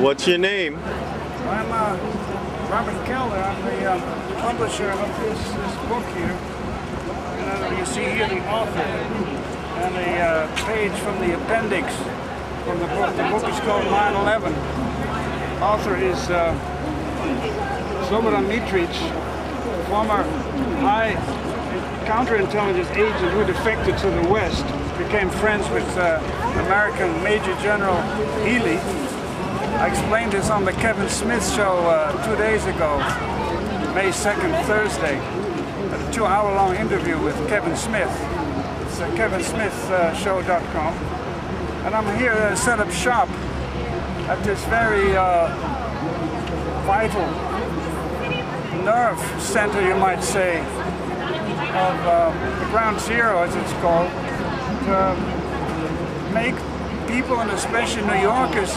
What's your name? I'm Robert Kelder. I'm the publisher of this book here. And you see here the author and a page from the appendix from the book. The book is called 9/11. Author is Slobodan Mitric, former high counterintelligence agent who defected to the West, became friends with American Major General Healy. I explained this on the Kevin Smith show 2 days ago, May 2nd, Thursday, a 2-hour-long interview with Kevin Smith. It's kevinsmithshow.com. And I'm here to set up shop at this very vital nerve center, you might say, of the ground zero, as it's called, to make people, and especially New Yorkers,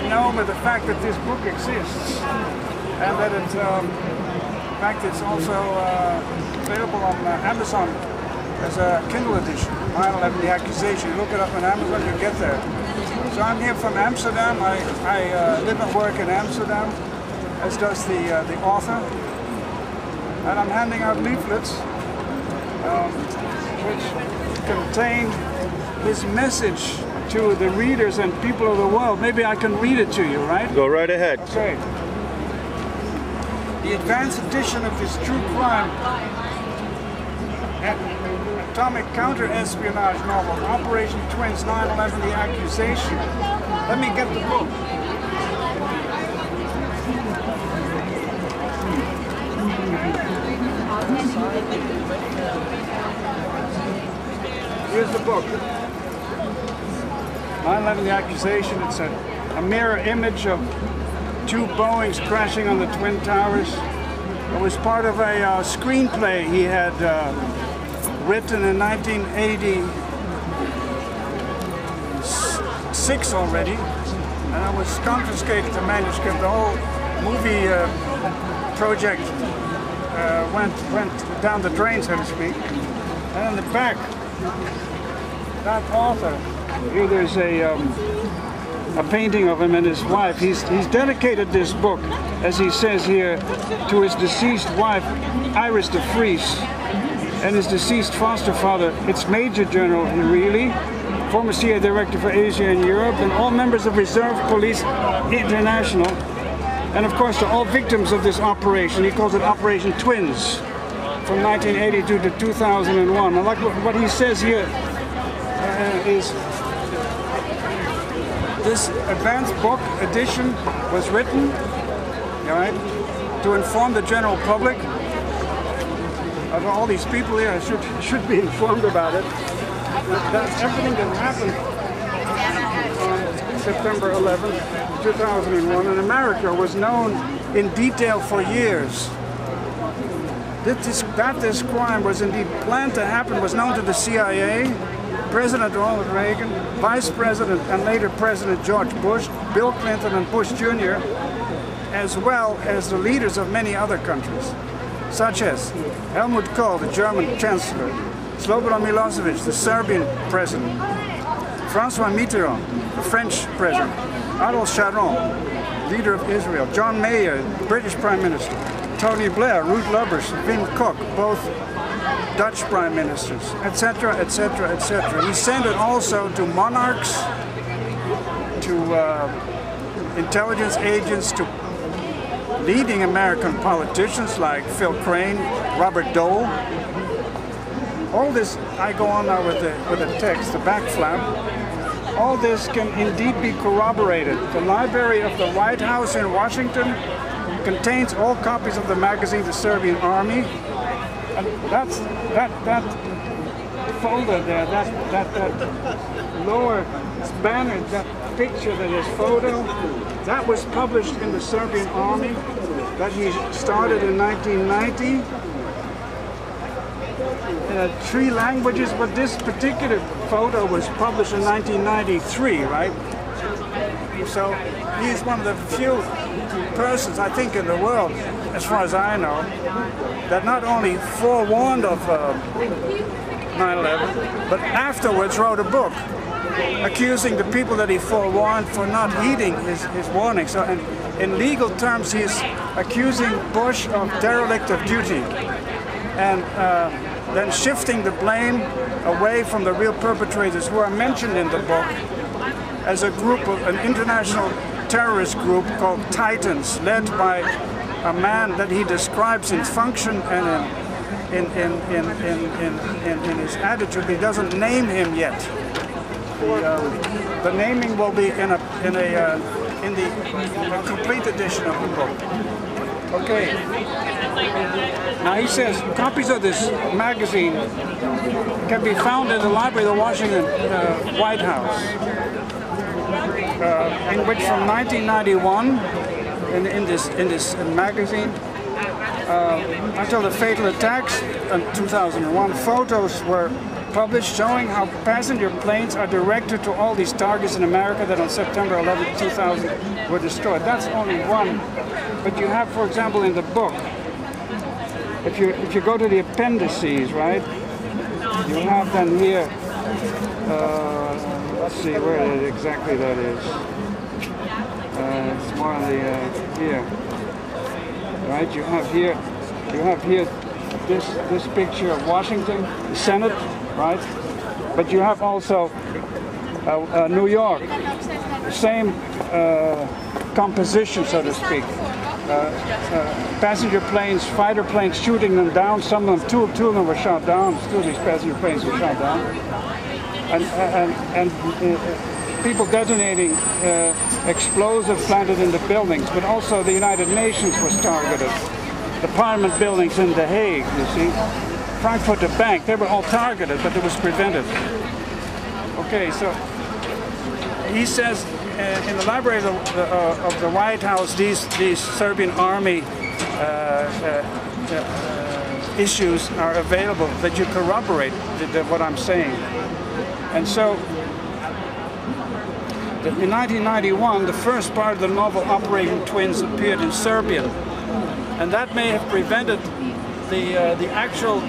know with the fact that this book exists, and that it, in fact, it's also available on Amazon as a Kindle edition. 9/11, The Accusation. You look it up on Amazon, you get there. So I'm here from Amsterdam. I live and work in Amsterdam, as does the author. And I'm handing out leaflets which contain his message to the readers and people of the world. Maybe I can read it to you, right? Go right ahead. Okay. The advanced edition of this true crime atomic counter-espionage novel, Operation Twins, 9/11, The Accusation. Let me get the book. Here's the book. 9/11, The Accusation. It's a mirror image of 2 Boeings crashing on the Twin Towers. It was part of a screenplay he had written in 1986 already, and I was confiscated the manuscript. The whole movie project went down the drain, so to speak. And in the back, that author, here there's a painting of him and his wife. He's dedicated this book, as he says here, to his deceased wife, Iris de Vries, and his deceased foster father, its Major General Healy, former CIA Director for Asia and Europe, and all members of Reserve Police International, and of course to all victims of this operation. He calls it Operation Twins, from 1982 to 2001. I like what he says here is this advanced book edition was written, all right, to inform the general public of all these people here. Should be informed about it. That's everything that happened on September 11th, 2001 in America was known in detail for years. That this crime was indeed planned to happen was known to the CIA, President Ronald Reagan, Vice President and later President George Bush, Bill Clinton and Bush Jr., as well as the leaders of many other countries, such as Helmut Kohl, the German Chancellor, Slobodan Milosevic, the Serbian President, François Mitterrand, the French President, Ariel Sharon, leader of Israel, John Major, British Prime Minister, Tony Blair, Ruth Lubbers, Wim Kok, both Dutch prime ministers, etc., etc., etc. He sent it also to monarchs, to intelligence agents, to leading American politicians like Phil Crane, Robert Dole. All this, I go on now with the text, the back flap. All this can indeed be corroborated. The library of the White House in Washington contains all copies of the magazine The Serbian Army. And that folder there, that lower banner, that picture, that is photo, that was published in the Serbian Army, that he started in 1990 in 3 languages, but this particular photo was published in 1993, right? So he's one of the few persons, I think, in the world, as far as I know, that not only forewarned of 9/11, but afterwards wrote a book accusing the people that he forewarned for not heeding his warning. So in legal terms, he's accusing Bush of derelict of duty, and then shifting the blame away from the real perpetrators who are mentioned in the book as a group of an international terrorist group called Titans, led by a man that he describes in function and in his attitude. He doesn't name him yet. The naming will be in the complete edition of the book. Okay. Now he says copies of this magazine can be found in the library of the Washington White House, in which from 1991, in this magazine, until the fatal attacks in 2001, photos were published showing how passenger planes are directed to all these targets in America that on September 11, 2000 were destroyed. That's only one. But you have, for example, in the book, if you go to the appendices, right, you have then here, let's see where exactly that is. It's more on the, here. Right, you have here this picture of Washington, the Senate, right? But you have also New York, the same composition, so to speak. Passenger planes, fighter planes shooting them down. Some of them, two of them were shot down. Two of these passenger planes were shot down, and people detonating explosives planted in the buildings. But also the United Nations was targeted. The Parliament buildings in The Hague, you see, Frankfurt the Bank, they were all targeted, but it was prevented. Okay, so he says in the library of the White House, these Serbian army issues are available that you corroborate what I'm saying. And so in 1991, the first part of the novel Operation Twins appeared in Serbian. And that may have prevented the actual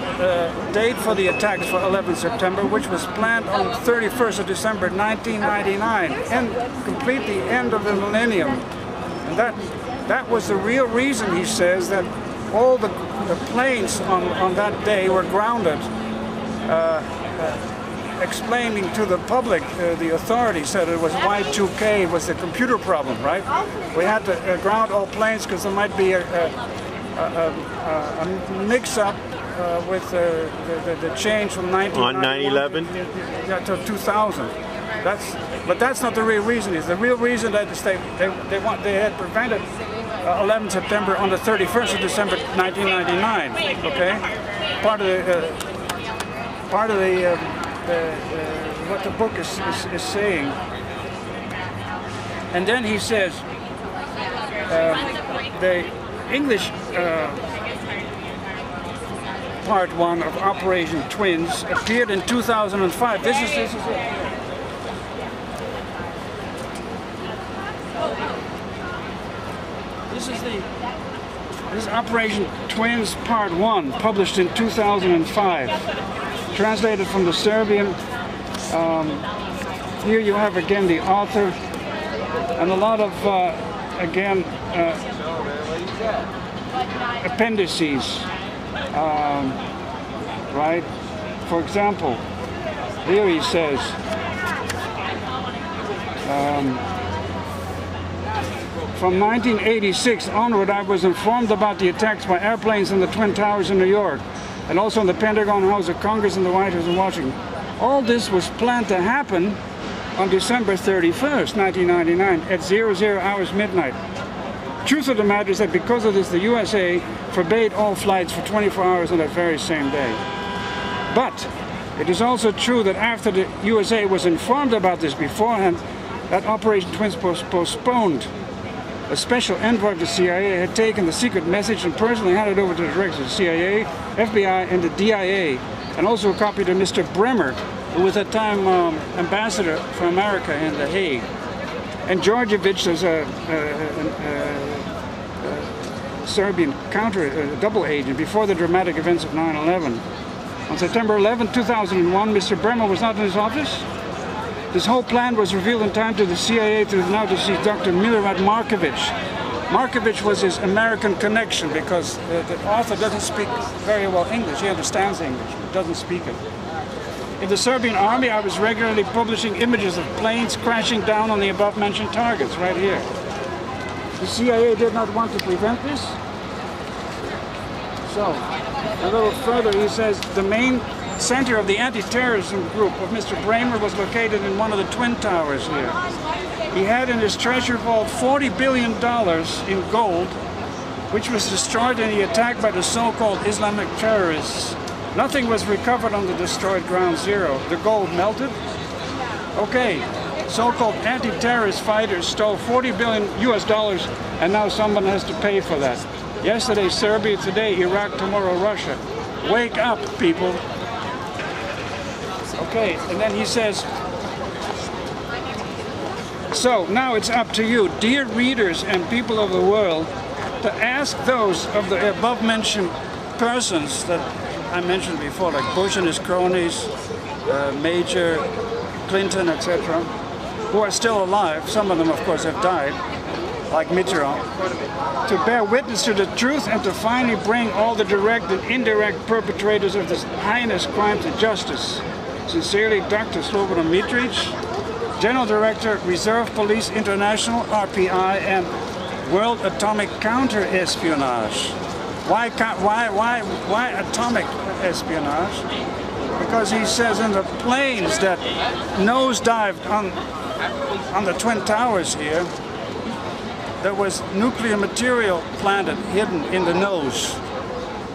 date for the attacks for 11 September, which was planned on 31st of December 1999, and complete the end of the millennium. And that was the real reason, he says, that all the planes on that day were grounded, explaining to the public, the authorities said it was Y2K, was the computer problem, right? We had to ground all planes because there might be a mix-up with the change from 1911 to 2000. But that's not the real reason. The real reason that they had prevented 11 September on the 31st of December 1999. Okay, part of the what the book is saying. And then he says the English part one of Operation Twins appeared in 2005. This is it. This is Operation Twins Part 1, published in 2005. Translated from the Serbian. Here you have again the author and a lot of again appendices, right? For example, here he says from 1986 onward, I was informed about the attacks by airplanes in the Twin Towers in New York, and also in the Pentagon, House of Congress, and the White House in Washington. All this was planned to happen on December 31st, 1999, at 00 hours midnight. Truth of the matter is that because of this, the USA forbade all flights for 24 hours on that very same day. But it is also true that after the USA was informed about this beforehand, that Operation Twins was postponed. A special envoy of the CIA had taken the secret message and personally handed it over to the directors of the CIA, FBI, and the DIA, and also a copy to Mr. Bremer, who was at that time ambassador for America in The Hague. And Georgievich was a Serbian double agent before the dramatic events of 9/11. On September 11, 2001, Mr. Bremer was not in his office. This whole plan was revealed in time to the CIA through the now deceased Dr. Milorad Markovic. Markovic was his American connection because the author doesn't speak very well English. He understands English, but doesn't speak it. In the Serbian army, I was regularly publishing images of planes crashing down on the above-mentioned targets, right here. The CIA did not want to prevent this. So, a little further, he says, the main center of the anti-terrorism group of Mr. Bramer was located in one of the Twin Towers here. He had in his treasure vault $40 billion in gold, which was destroyed in the attack by the so-called Islamic terrorists. Nothing was recovered on the destroyed Ground Zero. The gold melted. Okay, so-called anti-terrorist fighters stole $40 billion US dollars, and now someone has to pay for that. Yesterday Serbia, today Iraq, tomorrow Russia. Wake up, people. Okay, and then he says, so now it's up to you, dear readers and people of the world, to ask those of the above-mentioned persons that I mentioned before, like Bush and his cronies, Major, Clinton, etc., who are still alive. Some of them, of course, have died, like Mitterrand, to bear witness to the truth and to finally bring all the direct and indirect perpetrators of this heinous crime to justice. Sincerely, Dr. Slobodan Mitric, General Director, Reserve Police International, RPI, and World Atomic Counter-Espionage. Why atomic espionage? Because he says in the planes that nosedived on the Twin Towers here, there was nuclear material planted, hidden in the nose.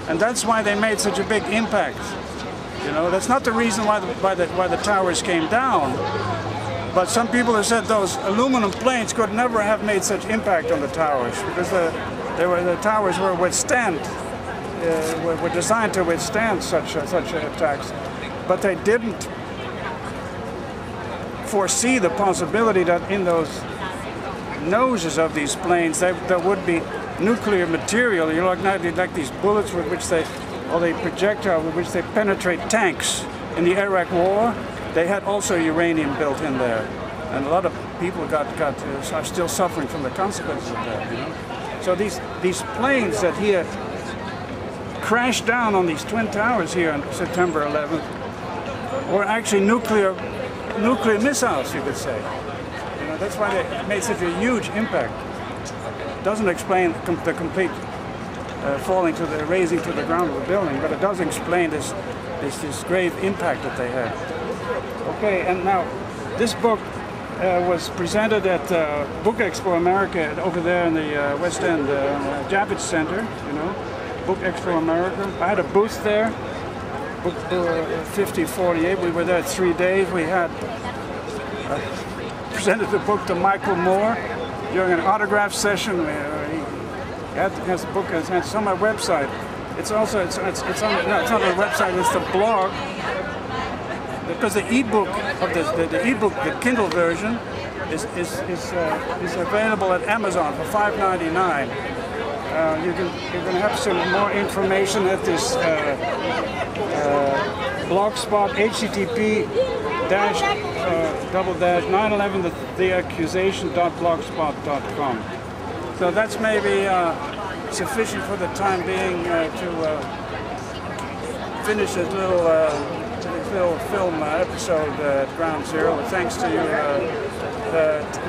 And that's why they made such a big impact. You know, that's not the reason why the towers came down. But some people have said those aluminum planes could never have made such impact on the towers because the towers were designed to withstand such attacks, but they didn't foresee the possibility that in those noses of these planes there would be nuclear material. You know, like these bullets with which they, or the projectile with which they penetrate tanks in the Iraq War. They had also uranium built in there, and a lot of people are still suffering from the consequences of that. You know? So these planes that he had crashed down on these Twin Towers here on September 11th were actually nuclear missiles, you could say. You know, that's why they made such a huge impact. Doesn't explain the complete razing to the ground of the building, but it does explain this grave impact that they had. Okay, and now this book was presented at Book Expo America over there in the West End Javits Center, you know, Book Expo America. I had a booth there, Book 5048. We were there 3 days. We had presented the book to Michael Moore during an autograph session. He has the book, it's on my website. It's also, it's on the website, it's the blog. Because the ebook of the Kindle version is available at Amazon for $5.99. You're going to have some more information at this blogspot, http://911theaccusation.blogspot.com. So that's maybe sufficient for the time being to finish this little film episode at Ground Zero. Thanks to you.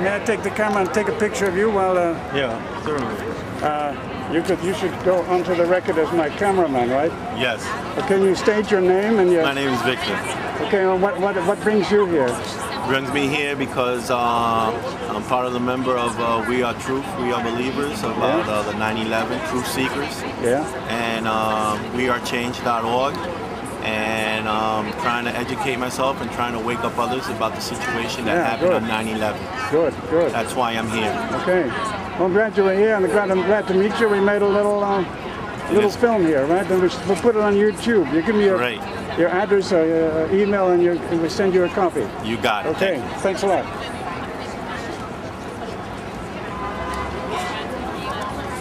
May I take the camera and take a picture of you while? Yeah, certainly. You should go onto the record as my cameraman, right? Yes. Can you state your name and your? My name is Victor. Okay. Well, what brings you here? Brings me here because I'm part of the member of We Are Truth, We Are Believers, about the 9/11 Truth Seekers. Yeah. And wearechange.org. And trying to educate myself and trying to wake up others about the situation that happened on 9/11. Good. That's why I'm here. Okay. Well, I'm glad you were here, and I'm glad to meet you. We made a little film here, right? And we'll put it on YouTube. You give me your address or your email, and we'll send you a copy. You got it. Okay. Thanks a lot.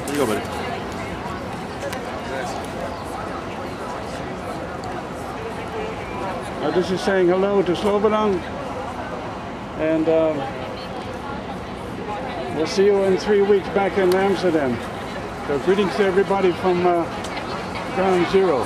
Here you go, buddy. This is saying hello to Slobodan. And we'll see you in 3 weeks back in Amsterdam. So greetings to everybody from Ground Zero.